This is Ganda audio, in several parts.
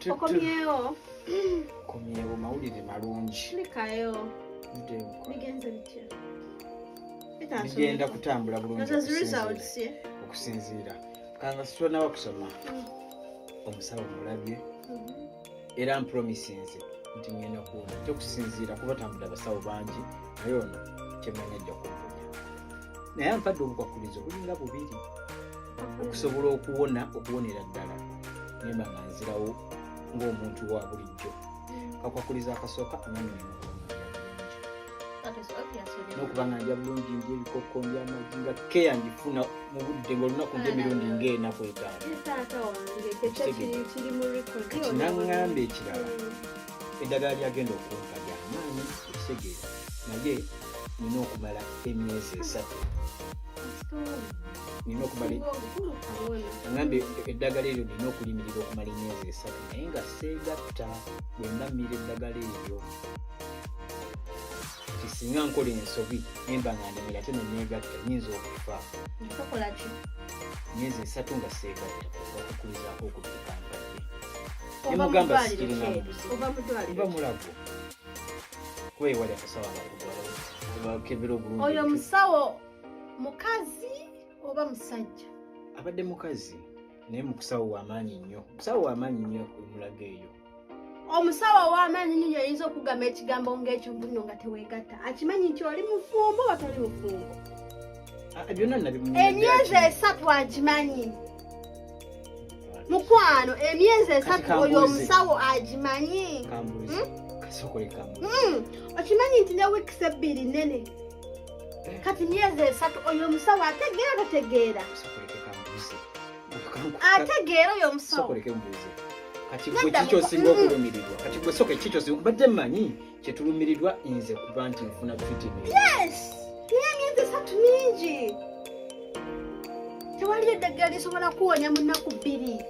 Okomyewo. Komyewo mawulire malungi. Likayo. Bigenze bitya? Bigenda kutambula bulungi. Okusinziira. Kanga sitona wakusoma. Omusawo mulabye. Era mpromises nti ngenda kuwona. Tekusinziira kuba tambula abasawo bangi. Naye ono kyemanya ajja kumponya. Naye ampadde obukwakulizo bulinga bubiri. Okusobola okuwonera ddala. Nemba nga nzirawo ng'omuntu wa bulijjo. Kakwakuliza akasooka amami n'okuba nga ndya bulungi ndya ebikokko ndya amagi nga keya ngifuna mu budde ng'olunaku ndya emirundi ng'ena kwetaano. Kati naŋŋamba ekirala eddagala lyagenda okumpa ly'amaanyi ekitegeera naye nina okumala emyezi 3. Nina okumala aŋŋambe eddagala eryo nina okulimirira okumala emyezi 3 naye nga seegatta bwe mba mmira eddagala eryo. Singa nkola ensobi nemba nga ndemera ate neneegatta nyinza okufa. Myezi 3 nga seegatta okukulizaako okubiri kampadde. Nemugamba sikirina mubuzi. Oba mulago. Kuba ewali akasawo abakebera obulungi. Oyo musawo mukazi oba musajja? Abadde mukazi naye mukusawo w'amaanyi nnyo. Musawo w'amaanyi nnyo omulaga eyo. Omusawo w'amaanyi nnyo ayinza okugamba ekigambo ng'ekyo nno nga teweegatta. Akimanyi nti oli mufumbo oba toli mufumbo? Byonna nabimunywa. Emyezi 3 agimanyi. Mukwano emyezi 3 oyo omusawo agimanyi. Kambuzi. Kasokole kambuzi. Okimanyi nti ne wiiki 2 nnene. Kati myezi 3 oyo omusawo ategeera tategeera? Sokoleke kambuzi. Ategeera oyo omusawo. Sokoleke mbuzi. Kati gwe kicho singa okulumirirwa. Kati gwe soka kicho singa mbadde manyi kyetulumirirwa nze kuba nti nfuna treatment. Yes! Niye myezi 3 mingi. Tewali eddagala lisobola kuwonya mu nnaku 2.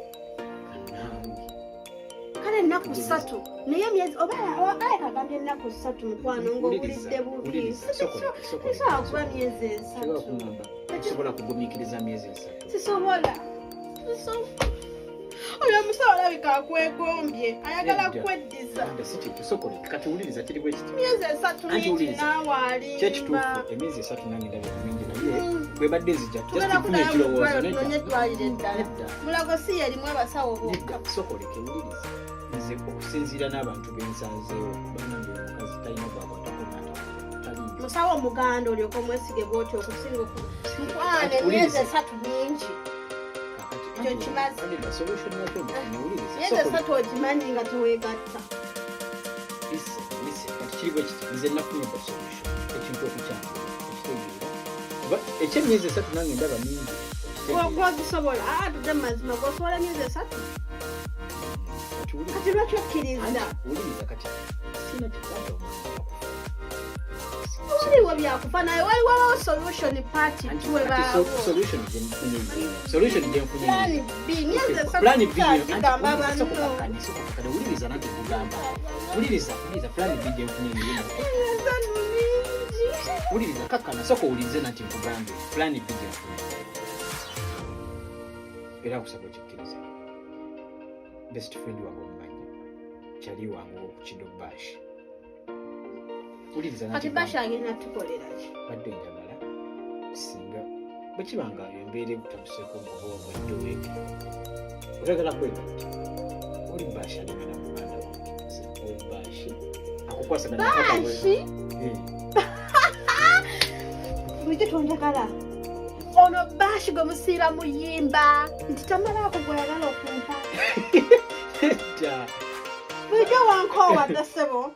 Kale nnaku 3 naye myezi oba kagambye ennaku 3 mukwano ng'owulidde bubi. Sisobola kuba myezi 3. Sisobola kugumiikiriza myezi 3. Sisobola. Oyo omusawo alabika akwegombye ayagala kweddiza. Kati wuliriza kiri bwe kiti. Myezi 3 mingi n'awaali. Kyekituufu emyezi 3 nange ndabye mingi naye bwe badde zijja tufunye ekirowoozo nedda. Mulago si yerimu abasawo bokka. Sokoleke wuliriza nze okusinziira n'abantu bensanzeewo banambe omukazi talina gwakwatako n'ata. Musawo omuganda olyoka omwesige bw'oti okusinga mukwane emyezi 3 mingi. Ekyo kimaze. Myezi 3 ogimanyi nga teweegatta. Kiri bwe kiti nze nafunye solution ekintu okukyanga ekitegeera oba ekyemyezi 3 nange ndaba mingi. Gwogisobola tudde mu mazima gwosobola myezi 3. Kati lwaki okkiriza? Wuliriza kati sina kikwata waliwo byakufa naye waliwo solution party tuwe baawo. Solution gyenfunye plan B gamba abantu. Wuliriza nate kugamba wuliriza plan B gyenfunye wuliriza kakana soko wulirize nate kugambe plan B gyenfunye era kusaba kikkiriza. Best friend wange omumanyi kyali wange okukido bash. Kati basha agenda tukolera ki? Badde njagala singa bwe kibanga embeera ekutabuseeko ng'oba weeki oyagala kwegatta oli basha alimana muganda wange oli bashi akukwasagana bashi bulijjo tonjagala ono bashi gwe musiira muyimba nti tamalaako gweyagala okumpa. Bulijjo wankoowadde ssebo.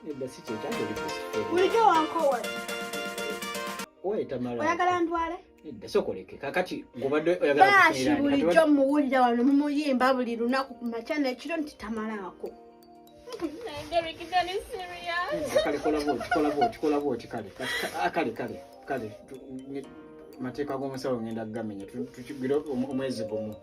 Bulijjo wankoowadde. Oyagala ntwale? Sokoleke kakati ng'obadde oyagala kufunira. Bashi bulijjo muwulira wano mumuyimba buli lunaku ku makya n'ekiro nti tamalaako. Derick, that is serious. Kola bwoti kale. Mateeka g'omusawo ngenda kugamenya tukigire omwezi gumu.